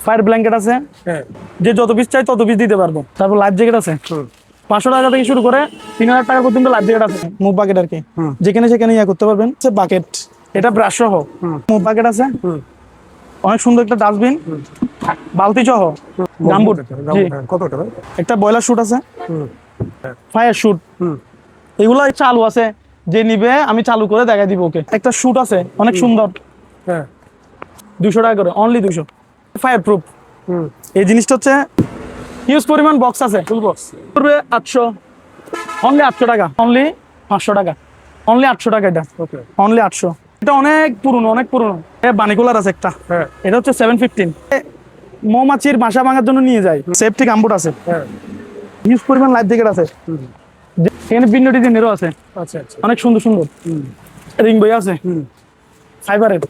Fire blanket আছে, যে যত পিস চাই তত পিস দিতে পারবো। তারপর লাইফ জ্যাকেট আছে 500 টাকা থেকে শুরু করে 3000 টাকা পর্যন্ত লাইফ জ্যাকেট আছে। মুভ বাকেট আর কি, যেখানে সেখানে করতে পারবেন। বাকেট, এটা ব্রাশ সহ মুভ বাকেট আছে। অনেক সুন্দর একটা ডাস্টবিন, বালতি সহ, গামবুট। কত টাকা? একটা বয়লার শুট আছে, ফায়ার শুট। এগুলো চালু আছে, যে নিবে আমি চালু করে দেখাই দিব ওকে। একটা শুট আছে অনেক সুন্দর, 200 টাকা করে, অনলি 200। Fire proof. এই জিনিসটা হচ্ছে হিউজ পরিমাণ বক্স আছে, ফুল বক্স পড়বে 800, অনলি 800 টাকা, অনলি 500 টাকা, অনলি 800 টাকা। এটা অনলি 800। এটা অনেক পুরনো, অনেক পুরনো। বানিকুলার আছে একটা, এটা হচ্ছে 715। মৌমাছির বাসা ভাঙার জন্য নিয়ে যায়। সেফটি গামবুট আছে, হিউজ পরিমাণ লাইফ জ্যাকেট আছে। এখানে ভিন্ন ডিজাইনেরও আছে, অনেক সুন্দর সুন্দর। রিং বই আছে ফাইবারের,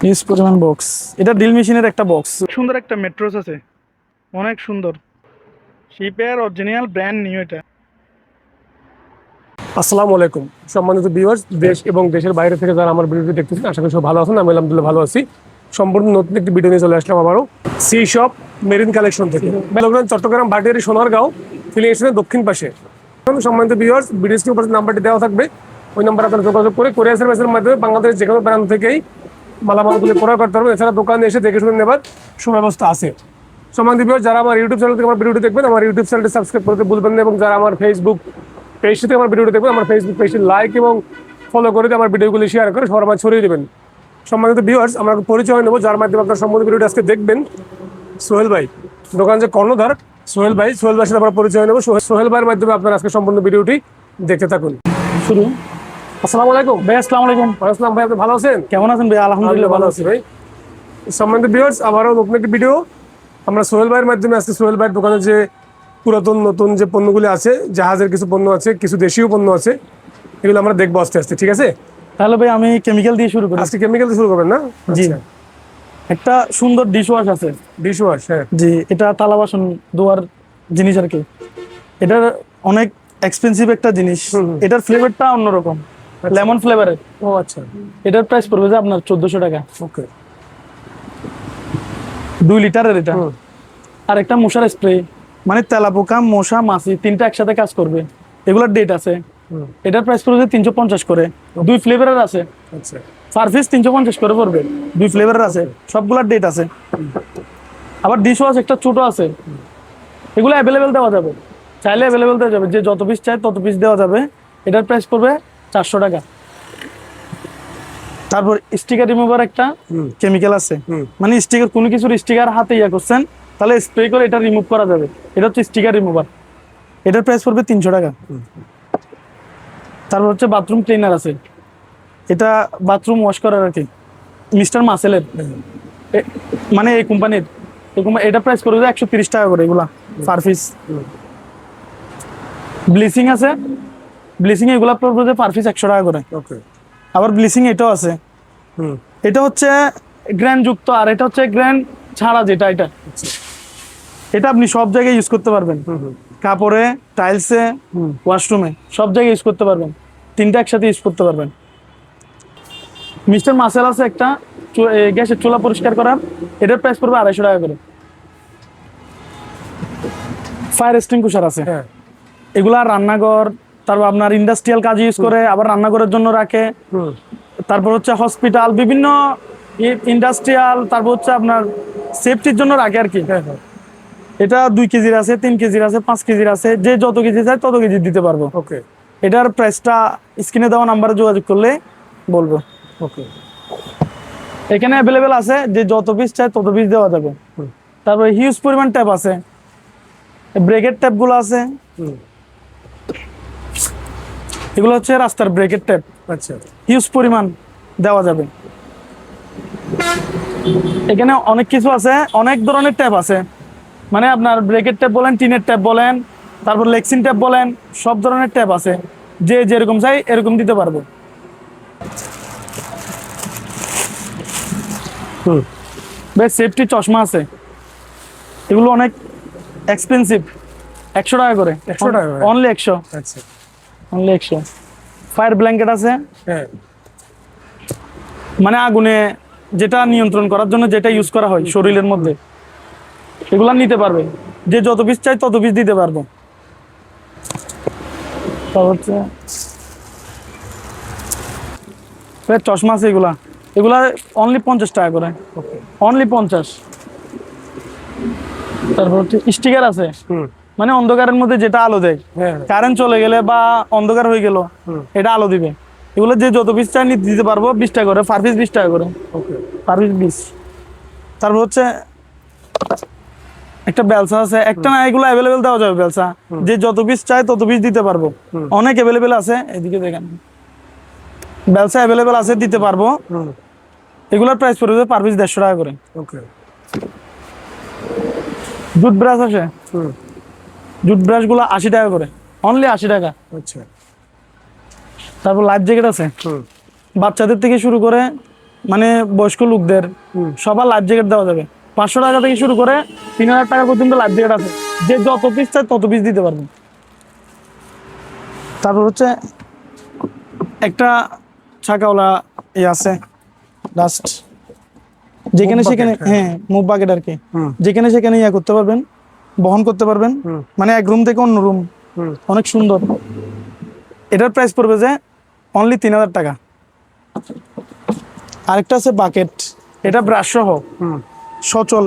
হিউজ পরিমাণ বক্স। এটা ড্রিল মেশিনের একটা বক্স। সুন্দর একটা মেট্রোস আছে, অনেক সুন্দর, শিপের অরিজিনাল ব্র্যান্ড নিউ। এটা আসসালামু আলাইকুম সম্মানিত ভিউয়ার্স, দেশ এবং দেশের বাইরে থেকে যারা আমার ভিডিওটি দেখতেছেন, আশা করি সব ভালো আছেন। আমি আলহামদুলিল্লাহ ভালো আছি। সম্পূর্ণ নতুন একটি ভিডিও নিয়ে চলে আসলাম আবারও সি শপ মেরিন কালেকশন থেকে, চট্টগ্রাম ভাটিয়ারি সোনারগাঁও ফিলিং স্টেশনের দক্ষিণ পাশে। সম্মানিত ভিউয়ার্স, ভিডিও স্ক্রিনের উপর নাম্বারটি দেওয়া থাকবে, ওই নাম্বারে আপনারা যোগাযোগ করে কোরিয়ার সার্ভিসের মাধ্যমে বাংলাদেশের যে কোনো প্রান্ত থেকেই মালামালগুলি ক্রয় করতে পারবেন। এছাড়া দোকানে এসে দেখে শুনে নেবার সুব্যবস্থা আছে। সম্মানিত ভিউয়ার্স, যারা আমার ইউটিউব চ্যানেল থেকে আমার ভিডিওটি দেখবেন, আমার ইউটিউব চ্যানেলটি সাবস্ক্রাইব করতে ভুলবেন না, এবং যারা আমার ফেসবুক পেজ থেকে আমার ভিডিওটি দেখবেন, আমার ফেসবুক পেজটি লাইক এবং ফলো করে আমার ভিডিওগুলি শেয়ার করে সবার মাঝে ছড়িয়ে দেবেন। সম্মানিত ভিউয়ার্স, আমরা পরিচয় নেব যার মাধ্যমে আপনার সম্পূর্ণ ভিডিওটি আজকে দেখবেন। সোহেল ভাই, দোকান যে কর্ণধার সোহেল ভাই, সোহেল ভাইয়ের সাথে আমরা পরিচয় নেব। সোহেল ভাইয়ের মাধ্যমে আপনারা আজকে সম্পূর্ণ ভিডিওটি দেখতে থাকুন। শুরু। আসসালামু আলাইকুম ভাই। আসসালামু আলাইকুম। আসসালাম ভাই, আপনি ভালো আছেন? কেমন আছেন ভাই? আলহামদুলিল্লাহ ভালো আছি ভাই। সম্মানিত ভিউয়ার্স, আবারও নতুন একটি ভিডিও আমরা সোহেল ভাইয়ের মাধ্যমে আজকে সোহেল ভাইয়ের দোকানে যে পুরাতন নতুন যে পণ্যগুলি আছে, জাহাজের কিছু পণ্য আছে, কিছু দেশীয় পণ্য আছে, এগুলো আমরা দেখবো আস্তে আস্তে। ঠিক আছে? তাহলে ভাই আমি কেমিক্যাল দিয়ে শুরু করি। আজকে কেমিক্যাল দিয়ে শুরু করবেন না? জি। একটা সুন্দর ডিশ ওয়াশ আছে। ডিশ ওয়াশ, হ্যাঁ জি। এটা থালা বাসন ধোয়ার জিনিস আর কি। এটার অনেক এক্সপেন্সিভ একটা জিনিস। এটার ফ্লেভারটা অন্যরকম, লেমন ফ্লেভারের। ও আচ্ছা। এটার প্রাইস পড়বে যে আপনার 1400 টাকা। ওকে। 2 লিটারের এটা। আর একটা মশার স্প্রে, মানে তেলাপোকা, মশা, মাছি তিনটা একসাথে কাজ করবে। এগুলোর ডেট আছে। এটার প্রাইস পড়বে 350 করে। 2 ফ্লেভারের আছে। আচ্ছা। সার্ভিস 350 করে পড়বে। 2 ফ্লেভারের আছে, সবগুলোর ডেট আছে। আবার ডিশ ওয়াশ একটা ছোট আছে। এগুলো অ্যাভেলেবেল দেওয়া যাবে, চাইলে অ্যাভেলেবেল দেওয়া যাবে, যে যত পিস চাই তত পিস দেওয়া যাবে। এটার প্রাইস পড়বে 400 টাকা। তারপর স্টিকার রিমুভার একটা কেমিক্যাল আছে, মানে স্টিকার, কোনো কিছুর স্টিকার হাতে করছেন, তাহলে স্প্রে করে এটা রিমুভ করা যাবে। এটা হচ্ছে স্টিকার রিমুভার। এটার প্রাইস পড়বে 300 টাকা। তারপর হচ্ছে বাথরুম ক্লিনার আছে, এটা বাথরুম ওয়াশ করার আর কি, মিস্টার মাসেলের, মানে এই কোম্পানির। এটা প্রাইস পড়বে 130 টাকা করে এগুলা পার পিস। ব্লিচিং আছে, ব্লিচিং এগুলা পড়বে পার পিস 100 টাকা করে। আবার ব্লিচিং এটাও আছে, এটা হচ্ছে গ্র্যান্ড যুক্ত, আর এটা হচ্ছে গ্র্যান্ড ছাড়া যেটা। এটা আপনি সব জায়গায় ইউজ করতে পারবেন, কাপড়ে, টাইলসে, ওয়াশরুমে, সব জায়গায় ইউজ করতে পারবেন। তিনটা একসাথে ইউজ করতে পারবেন। মিস্টার মাসেল আছে একটা, গ্যাসের চুলা পরিষ্কার করার। এটার প্রাইস পড়বে 250 টাকা করে। ফায়ার এক্সটিংগুইশার আছে, এগুলা রান্নাঘর, তারপর আপনার ইন্ডাস্ট্রিয়াল কাজ ইউজ করে, আবার রান্নাঘরের জন্য রাখে। তারপর হচ্ছে হসপিটাল, বিভিন্ন ইন্ডাস্ট্রিয়াল, তারপর হচ্ছে আপনার সেফটির জন্য রাখে আর কি। এটা 2 কেজির আছে, 3 কেজির আছে, 5 কেজির আছে, যে যত কেজি চাই তত কেজি দিতে পারবো। ওকে। এটার প্রাইসটা স্ক্রিনে দেওয়া নাম্বারে যোগাযোগ করলে বলবো। ওকে। এখানে অ্যাভেলেবেল আছে, যে যত পিস চাই তত পিস দেওয়া যাবে। তারপরে হিউজ পরিমাণ ট্যাপ আছে, ব্রেকের ট্যাপ গুলো আছে। এগুলো হচ্ছে রাস্তার ব্রেকের ট্যাপ। আচ্ছা। হিউজ পরিমাণ দেওয়া যাবে। এখানে অনেক কিছু আছে, অনেক ধরনের ট্যাপ আছে, মানে আপনার ব্রেকের ট্যাপ বলেন, টিনের ট্যাপ বলেন, তারপর লেক্সিন ট্যাপ বলেন, সব ধরনের ট্যাপ আছে, যে যেরকম চাই এরকম দিতে পারবো। বেশ সেফটি চশমা আছে, এগুলো অনেক এক্সপেন্সিভ, 100 টাকা করে। 100 টাকা? অনলি 100। আচ্ছা, অনলি 100। ফায়ার ব্ল্যাঙ্কেট আছে, হ্যাঁ, মানে আগুনে যেটা নিয়ন্ত্রণ করার জন্য যেটা ইউজ করা হয় শরীরের মধ্যে, এগুলা নিতে পারবে। যে যত পিস চাই তত পিস দিতে পারবো। তারপর হচ্ছে চশমা আছে, এগুলা এগুলা অনলি 50 টাকা করে, অনলি 50। তারপর হচ্ছে স্টিকার আছে, মানে অন্ধকারের মধ্যে যেটা আলো দেয়, হ্যাঁ কারেন্ট চলে গেলে বা অন্ধকার হয়ে গেল এটা আলো দিবে। এগুলো যে যত পিস চাই দিতে পারবো, 20 টাকা করে পার পিস, 20 টাকা করে ওকে পার পিস 20। তারপর হচ্ছে একটা বেলসা আছে, একটা না, এগুলো অ্যাভেলেবেল দেওয়া যাবে বেলসা, যে যত পিস চাই তত পিস দিতে পারবো, অনেক অ্যাভেলেবেল আছে। এদিকে দেখেন বেলসা অ্যাভেলেবেল আছে, দিতে পারবো। এগুলোর প্রাইস পড়বে পার পিস 150 টাকা করে। ওকে জুট ব্রাশ আছে, জুট ব্রাশ গুলো 80 টাকা করে, অনলি 80 টাকা। আচ্ছা তারপর লাইফ জ্যাকেট আছে, বাচ্চাদের থেকে শুরু করে মানে বয়স্ক লোকদের সবার লাইফ জ্যাকেট দেওয়া যাবে। 500 টাকা থেকে শুরু করে 3000 টাকা পর্যন্ত লাইফ জ্যাকেট আছে, যে যত পিস চাই তত পিস দিতে পারবেন। তারপর হচ্ছে একটা ছাকাওয়ালা আছে ডাস্ট, যেখানে Move সেখানে, bucket, হ্যাঁ মুভ বাকেট আর কি, যেখানে সেখানে করতে পারবেন, বহন করতে পারবেন, মানে এক রুম থেকে অন্য রুম, অনেক সুন্দর। এটার প্রাইস পড়বে যে অনলি 3000 টাকা। আরেকটা আছে বাকেট, এটা ব্রাশ সহ, সচল,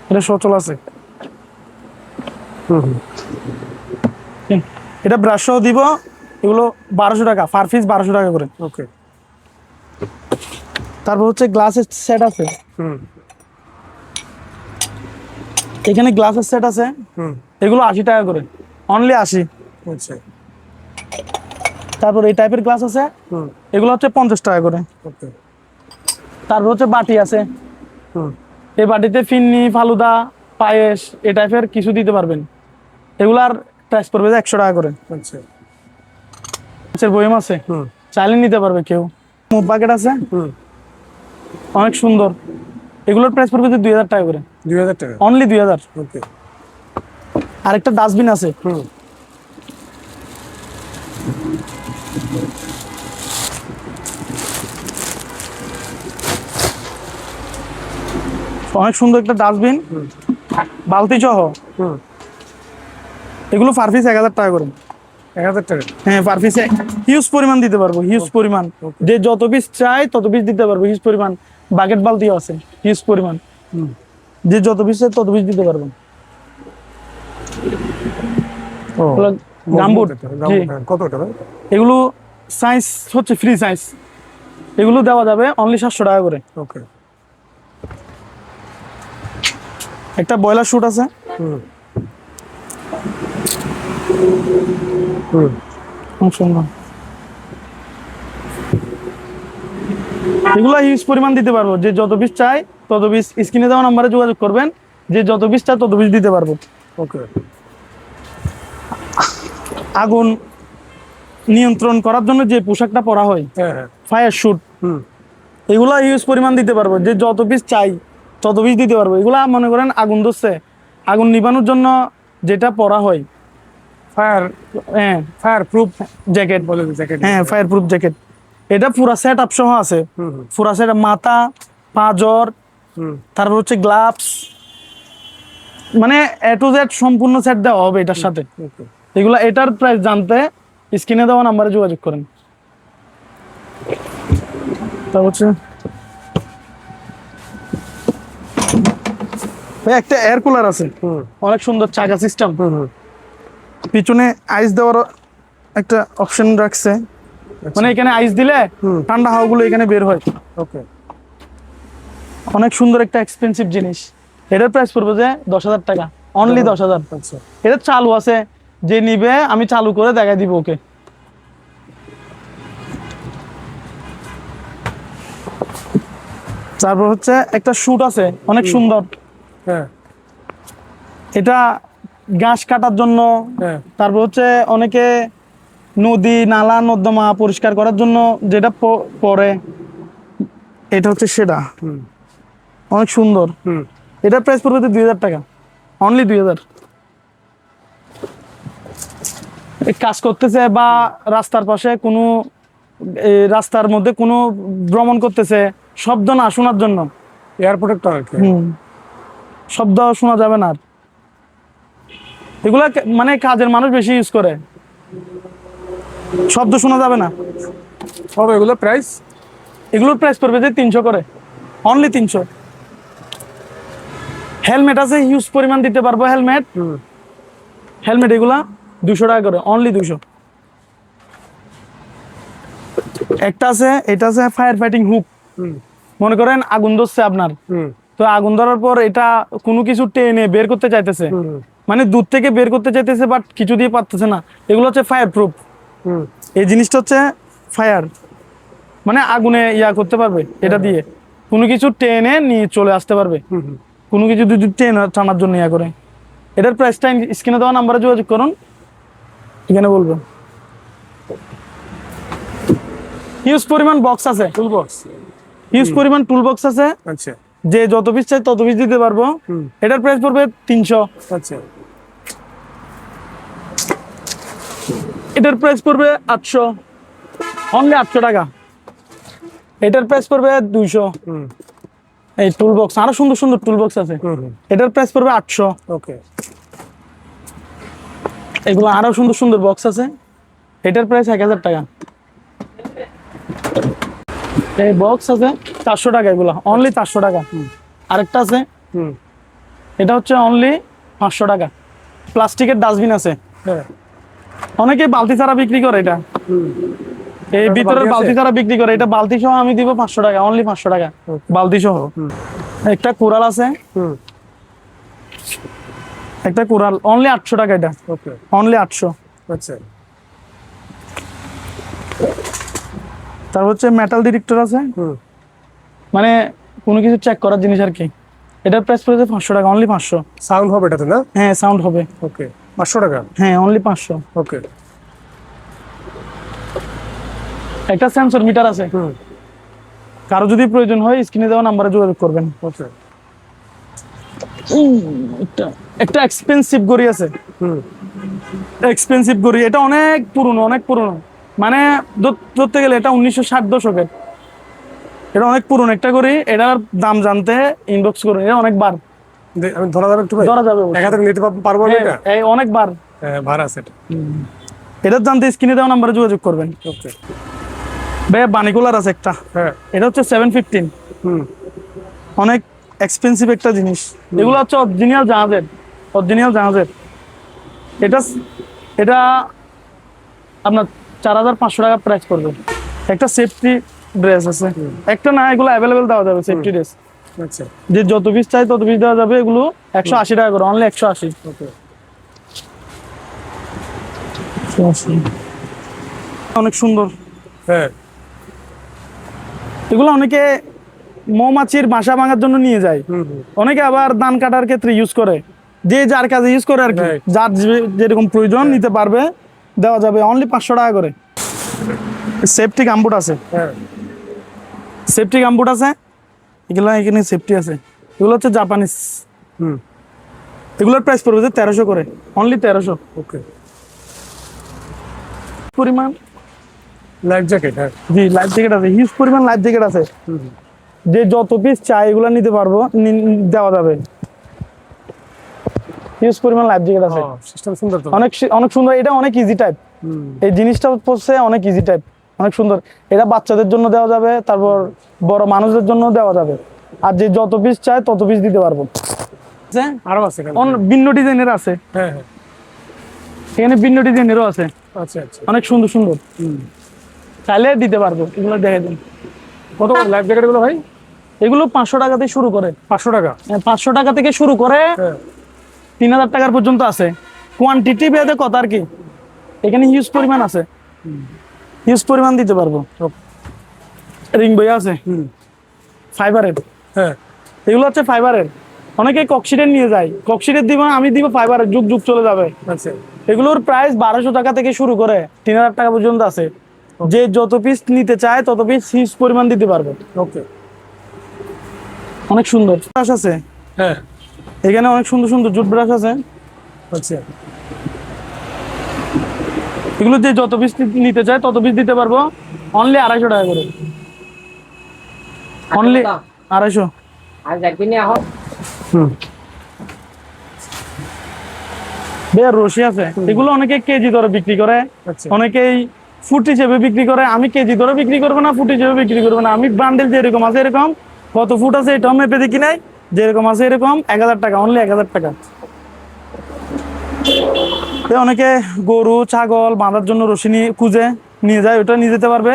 এটা সচল আছে, এটা ব্রাশ সহ দিব। এগুলো 1200 টাকা পার পিস, 1200 টাকা করে। ওকে তারপর হচ্ছে গ্লাসের সেট আছে, এখানে গ্লাসের সেট আছে, এগুলো 80 টাকা করে, অনলি 80। আচ্ছা তারপর এই টাইপের গ্লাস আছে, এগুলো হচ্ছে 50 টাকা করে। ওকে তারপর হচ্ছে বাটি আছে, এই বাটিতে ফিন্নি, ফালুদা, পায়েস এই টাইপের কিছু দিতে পারবেন। এগুলার প্রাইস পড়বে যে 100 টাকা করে। আচ্ছা মাছের বয়ম আছে, চাইলে নিতে পারবে কেউ। মুভ বাকেট আছে, অনেক সুন্দর, এগুলোর প্রাইস পড়বে যে 2000 টাকা করে, 2000 টাকা অনলি 2000। ওকে আরেকটা ডাস্টবিন আছে, অনেক সুন্দর একটা ডাস্টবিন, বালতি সহ। এগুলো পার পিস 1000 টাকা করে। 1000 টাকা হ্যাঁ পার পিসে হিউজ পরিমাণ দিতে পারবো, হিউজ পরিমাণ, যে যত পিস চাই তত পিস দিতে পারবো, হিউজ পরিমাণ। বাকেট বালতিও আছে হিউজ পরিমাণ, যে যত পিস চাই তত পিস দিতে পারবো। ও গামবুট, জি। কত টাকা? এগুলো সাইজ হচ্ছে ফ্রি সাইজ, এগুলো দেওয়া যাবে অনলি 700 টাকা করে। ওকে একটা বয়লার শুট আছে, খুব সুন্দর। এগুলো হিউজ পরিমাণ দিতে পারবো, যে যত পিস চাই তত পিস, স্ক্রিনে দেওয়া নাম্বারে যোগাযোগ করবেন, যে যত পিস চাই তত পিস দিতে পারবো। ওকে আগুন নিয়ন্ত্রণ করার জন্য যে পোশাকটা পরা হয়, হ্যাঁ হ্যাঁ ফায়ার শুট, এগুলা হিউজ পরিমাণ দিতে পারবো, যে যত পিস চাই তত পিস দিতে পারবো। এগুলা মনে করেন আগুন ধরছে, আগুন নিবানোর জন্য যেটা পরা হয়, হ্যাঁ ফায়ার প্রুফ জ্যাকেট বলে জ্যাকেট হ্যাঁ ফায়ার প্রুফ জ্যাকেট। এটা পুরা সেট আপ সহ আছে, পুরা সেট, মাথা, পাঁজর, তারপর হচ্ছে গ্লাভস, মানে এ টু জেড সম্পূর্ণ সেট দেওয়া হবে এটার সাথে। এগুলা, এটার প্রাইস জানতে স্ক্রিনে দেওয়া নাম্বারে যোগাযোগ করেন। তারপর হচ্ছে ভাই একটা এয়ার কুলার আছে, অনেক সুন্দর, চাকা সিস্টেম, পিছনে আইস দেওয়ার একটা অপশন রাখছে, মানে এখানে আইস দিলে ঠান্ডা হাওয়াগুলো এখানে বের হয়। ওকে অনেক সুন্দর একটা এক্সপেন্সিভ জিনিস। এটার প্রাইস পড়বে যে 10,000 টাকা, অনলি 10,000। আচ্ছা এটা চালু আছে, যে নিবে আমি চালু করে দেখাই দিব ওকে। তারপর হচ্ছে একটা শুট আছে, অনেক সুন্দর, হ্যাঁ এটা ঘাস কাটার জন্য। হ্যাঁ তারপর হচ্ছে অনেকে নদী নালা নর্দমা পরিষ্কার করার জন্য যেটা পরে, এটা হচ্ছে সেটা, অনেক সুন্দর। এটার প্রাইস পড়বে 2000 টাকা, অনলি 2000। কাজ করতেছে বা রাস্তার পাশে কোনো রাস্তার মধ্যে কোনো ভ্রমণ করতেছে, শব্দ না শোনার জন্য। এয়ার প্রোটেক্টর আর কি। শব্দ শোনা যাবে না আর। এগুলা মানে কাজের মানুষ বেশি ইউজ করে, শব্দ শোনা যাবে না। সব এগুলো প্রাইস? এগুলোর প্রাইস পড়বে যে 300 করে, অনলি 300। হেলমেট আছে হিউজ পরিমাণ দিতে পারবো। হেলমেট এগুলা 200 টাকা করে, অনলি 200। একটা আছে, এটা আছে ফায়ার ফাইটিং হুক। মনে করেন আগুন ধরছে আপনার, তো আগুন ধরার পর এটা কোনো কিছু টেনে বের করতে চাইতেছে, মানে দূর থেকে বের করতে চাইতেছে বাট কিছু দিয়ে পারতেছে না, এগুলো হচ্ছে ফায়ার প্রুফ। এই জিনিসটা হচ্ছে ফায়ার, মানে আগুনে ইয়া করতে পারবে এটা দিয়ে, কোনো কিছু টেনে নিয়ে চলে আসতে পারবে, কোনো কিছু যদি টেনে টানার জন্য ইয়া করে। এটার প্রাইসটা স্ক্রিনে দেওয়া নাম্বারে যোগাযোগ করুন, এখানে বলবেন। হিউজ পরিমাণ বক্স আছে, টুল বক্স, হিউজ পরিমাণ টুল বক্স আছে। আচ্ছা যে যত পিস চাই তত পিস দিতে পারবো। এটার প্রাইস পড়বে 300। আচ্ছা এটার প্রাইস পড়বে 800, অনলি 800 টাকা। এটার প্রাইস পড়বে 200। এই টুল বক্স আরো সুন্দর সুন্দর টুল বক্স আছে, এটার প্রাইস পড়বে 800। ওকে। এগুলো আরো সুন্দর সুন্দর বক্স আছে, এটার প্রাইস 1000 টাকা। এই বক্স আছে 400 টাকা, এগুলো অনলি 400 টাকা। আরেকটা আছে, এটা হচ্ছে অনলি 500 টাকা। প্লাস্টিকের ডাস্টবিন আছে, অনেকে বালতি ছাড়া বিক্রি করে, এটা এই ভিতরের বালতি ছাড়া বিক্রি করে, এটা বালতি সহ আমি দিব 500 টাকা, অনলি 500 টাকা বালতি সহ। একটা কুড়াল আছে, একটা কুড়াল অনলি 800 টাকা, এটা অনলি 800। আচ্ছা তারপর হচ্ছে মেটাল ডিটেক্টর আছে, মানে কোনো কিছু চেক করার জিনিস আর কি। এটার প্রাইস পড়েছে 500 টাকা, অনলি 500। সাউন্ড হবে এটাতে না? হ্যাঁ সাউন্ড হবে। ওকে 500 টাকা, হ্যাঁ অনলি 500। ওকে। একটা সেন্সর মিটার আছে, কারো যদি প্রয়োজন হয় স্ক্রিনে দেওয়া নাম্বারে যোগাযোগ করবেন। ওকে। একটা এক্সপেন্সিভ ঘড়ি আছে, এক্সপেন্সিভ ঘড়ি, এটা অনেক পুরনো, অনেক পুরনো, মানে ধরতে গেলে এটা 1960 দশকের। এটা অনেক পুরনো একটা ঘড়ি, এটার দাম জানতে ইনবক্স করুন, এটা অনেকবার। আমি ধরা যাবে একটু ভাই? ধরা যাবে, এক হাতে নিতে পারবো না এটা? এই অনেকবার ভাড়া আছে এটা। এটার জানতে স্ক্রিনে দেওয়া নাম্বারে যোগাযোগ করবেন। ওকে ভাই বানিকুলার আছে একটা, হ্যাঁ, এটা হচ্ছে 715, অনেক এক্সপেন্সিভ একটা জিনিস। এগুলো হচ্ছে অরিজিনাল জাহাজের, অরিজিনাল জাহাজের। এটা এটা আপনার 4500 টাকা প্রাইস পড়বে। একটা সেফটি ড্রেস আছে, একটা না, এগুলো অ্যাভেলেবেল দেওয়া যাবে সেফটি ড্রেস। আচ্ছা যে যত পিস চাই তত পিস দেওয়া যাবে। এগুলো 180 টাকা করে, অনলি 180। ওকে। অনেক সুন্দর। হ্যাঁ এগুলো অনেকে মৌমাছির বাসা ভাঙার জন্য নিয়ে যায়, অনেকে আবার ধান কাটার ক্ষেত্রে ইউজ করে, যে যার কাজে ইউজ করে আর কি, Right. যার যেরকম প্রয়োজন নিতে পারবে, দেওয়া যাবে অনলি 500 টাকা করে। সেফটি গামবুট আছে, হ্যাঁ সেফটি গামবুট আছে, এগুলো এখানে সেফটি আছে। এগুলো হচ্ছে জাপানিজ, এগুলোর প্রাইস পড়বে 1300 করে, অনলি 1300। ওকে। পরিমাণ লাইফ জ্যাকেট, হ্যাঁ জি লাইফ জ্যাকেট আছে, হিউজ পরিমাণ লাইফ জ্যাকেট আছে। যে যত পিস চাই এগুলো নিতে পারবো, দেওয়া যাবে। হিউজ পরিমাণ লাইফ জ্যাকেট আছে, সিস্টেম সুন্দর তো। অনেক অনেক সুন্দর। এটা অনেক ইজি টাইপ, এই জিনিসটা হচ্ছে অনেক ইজি টাইপ, অনেক সুন্দর। এটা বাচ্চাদের জন্য দেওয়া যাবে, তারপর বড় মানুষদের জন্য দেওয়া যাবে। আর যে যত পিস চায় তত পিস দিতে পারবো। আরো আছে এখানে? ভিন্ন ডিজাইনের আছে, হ্যাঁ হ্যাঁ এখানে ভিন্ন ডিজাইনেরও আছে, আচ্ছা আচ্ছা। অনেক সুন্দর সুন্দর, চাইলে দিতে পারবো। এগুলো দেখে দিন। কত লাইফ জ্যাকেট গুলো ভাই? এগুলো 500 টাকা থেকে শুরু করে, 500 টাকা? 500 টাকা থেকে শুরু করে হ্যাঁ 3000 টাকার পর্যন্ত আছে। কোয়ান্টিটি ভেদে কথা আর কি, এখানে হিউজ পরিমাণ আছে, হিউজ পরিমাণ দিতে পারবো। রিং বই আছে ফাইবারের, হ্যাঁ এগুলো হচ্ছে ফাইবারের। অনেকে ককশিটের নিয়ে যায়, ককশিটের দিব, আমি দিব ফাইবারের, যুগ যুগ চলে যাবে। আচ্ছা এগুলোর প্রাইস 1200 টাকা থেকে শুরু করে 3000 টাকা পর্যন্ত আছে। যে যত পিস নিতে চায় তত পিস হিউজ পরিমাণ দিতে পারবো। ওকে। অনেক সুন্দর ব্রাশ আছে, হ্যাঁ এখানে অনেক সুন্দর সুন্দর জুট ব্রাশ আছে। আচ্ছা এগুলো যে যত পিস নিতে চায় তত পিস দিতে পারবো, অনলি 250 টাকা করে। অনলি 250। হুম ভাইয়া রশি আছে, এগুলো অনেকে কেজি দরে বিক্রি করে, আচ্ছা অনেকেই ফুট হিসেবে বিক্রি করে। আমি কেজি দরে বিক্রি করবো না, ফুট হিসেবে বিক্রি করবো না। আমি বান্ডেল যেরকম আছে এরকম, কত ফুট আছে এটাও মেপে দেখি নাই, যেরকম আছে এরকম 1000 টাকা, অনলি 1000 টাকা। অনেকে গরু ছাগল বাঁধার জন্য রশি নিয়ে খুঁজে নিয়ে যায়, ওটা নিয়ে যেতে পারবে।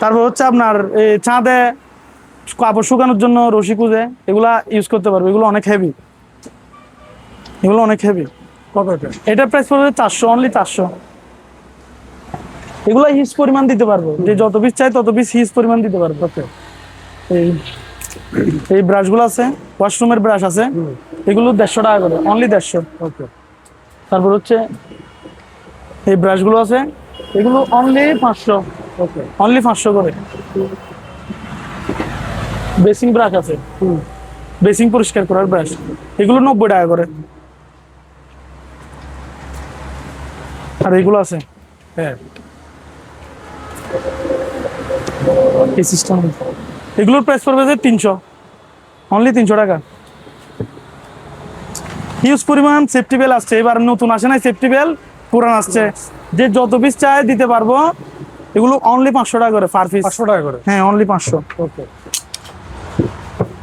তারপর হচ্ছে আপনার এই ছাদে কাপড় শুকানোর জন্য রশি খুঁজে, এগুলা ইউজ করতে পারবে। এগুলো অনেক হেভি, এগুলো অনেক হেভি। কত এটা? এটার প্রাইস পড়বে 400, অনলি 400। এগুলো হিস পরিমাণ দিতে পারবো, যে যত পিস চাই তত পিস হিস পরিমাণ দিতে পারবো। ওকে এই এই ব্রাশগুলো আছে, ওয়াশরুমের ব্রাশ আছে, এগুলো 150 টাকা করে, অনলি 150। ওকে তারপর হচ্ছে এই ব্রাশগুলো আছে, এগুলো অনলি 500, ওকে অনলি 500 করে। বেসিং ব্রাশ আছে, বেসিং পরিষ্কার করার ব্রাশ, এগুলো 90 টাকা করে। আর এগুলো আছে হ্যাঁ এই সিস্টেম, এগুলোর প্রাইস পড়বে যে 300, অনলি 300 টাকা। হিউজ পরিমাণ সেফটি বেল আসছে, এবার নতুন আসে নাই সেফটি বেল, পুরান আসছে। যে যত পিস চায় দিতে পারবো। এগুলো অনলি 500 টাকা করে পার পিস। 500 টাকা করে হ্যাঁ, অনলি 500। ওকে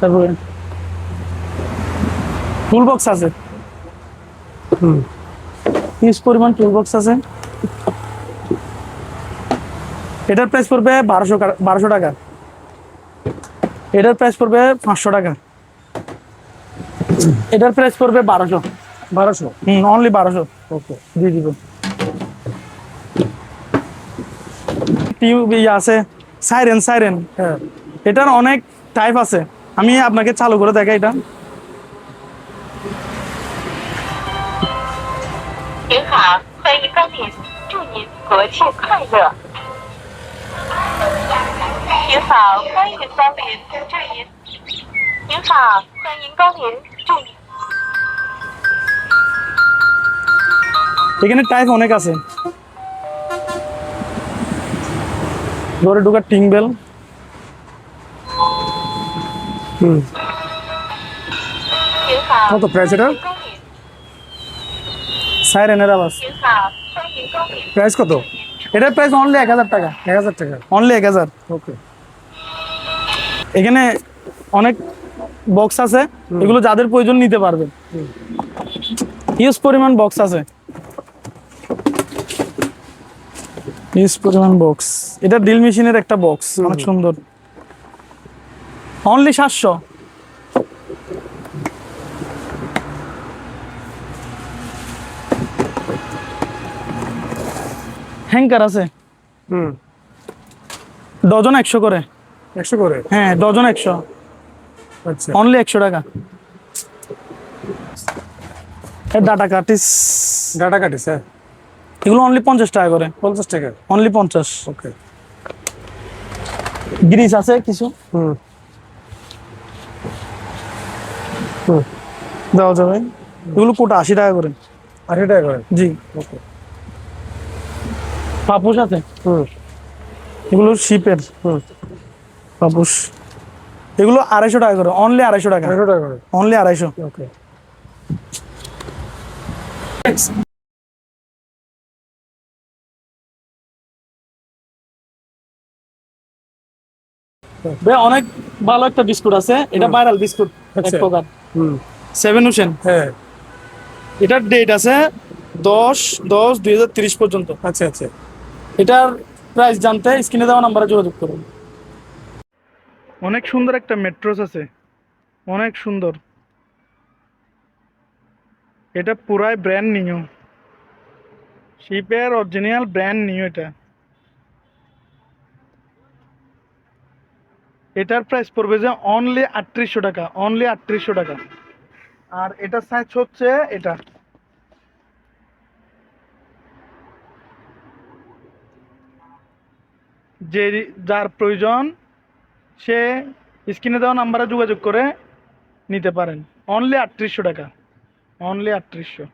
তারপরে টুল বক্স আছে, হিউজ পরিমাণ টুল বক্স আছে। এটার প্রাইস পড়বে 1200 টাকা। এটার প্রাইস পড়বে 500 টাকা। এটার প্রাইস পড়বে 1200। 1200 অনলি 1200 ওকে দিয়ে দিব। টিউব আছে, সাইরেন, সাইরেন, হ্যাঁ এটার অনেক টাইপ আছে। আমি আপনাকে চালু করে দেখাই এটা। 您好，欢迎光临，祝您国庆快乐。您好，欢迎光临，祝您。您好，欢迎光临，祝您。 এখানে টাইপ অনেক আছে। ঘরে ঢোকার টিং বেল,您好， কত প্রাইস এটা? 光临。 সাইরেনের আওয়াজ।您好，欢迎光临。 প্রাইস কত? এটার প্রাইস অনলি 1000 টাকা, 1000 টাকা অনলি 1000। ওকে এখানে অনেক বক্স আছে, এগুলো যাদের প্রয়োজন নিতে পারবে। হিউজ পরিমাণ বক্স আছে, হিউজ পরিমাণ বক্স। এটা ড্রিল মেশিনের একটা বক্স, অনেক সুন্দর, অনলি 700। হ্যাঙ্কার আছে, ডজন 100 করে। 100 করে হ্যাঁ, ডজন 100, আচ্ছা অনলি 100 টাকা। ডাটা কাটিস, ডাটা কাটিস হ্যাঁ এগুলো অনলি 50 টাকা করে, 50 টাকা অনলি 50। ওকে গ্রিস আছে কিছু, হুম দেওয়া যাবে। এগুলো কোটা 80 টাকা করে। 80 টাকা করে জি, ওকে পাপুস আছে, হুম এগুলো শিপের পাপুস, এগুলো 250 টাকা করে, অনলি 250 টাকা, 200 টাকা করে অনলি 250। ওকে ভাই অনেক ভালো একটা বিস্কুট আছে, এটা ভাইরাল বিস্কুট এক আচ্ছা। প্রকার, হুম 7 ওশেন। হ্যাঁ এটার ডেট আছে 10/10/2030 পর্যন্ত। আচ্ছা আচ্ছা এটার প্রাইস জানতে স্ক্রিনে দেওয়া নাম্বারে যোগাযোগ করুন। অনেক সুন্দর একটা মেট্রোস আছে, অনেক সুন্দর। এটা পুরাই ব্র্যান্ড নিউ, শিপের অরিজিনাল ব্র্যান্ড নিউ। এটার প্রাইস পড়বে যে অনলি 3800 টাকা, অনলি 3800 টাকা। আর এটা সাইজ হচ্ছে এটা, যে যার প্রয়োজন সে স্ক্রিনে দেওয়া নাম্বারে যোগাযোগ করে নিতে পারেন। অনলি 3800 টাকা, অনলি 3800।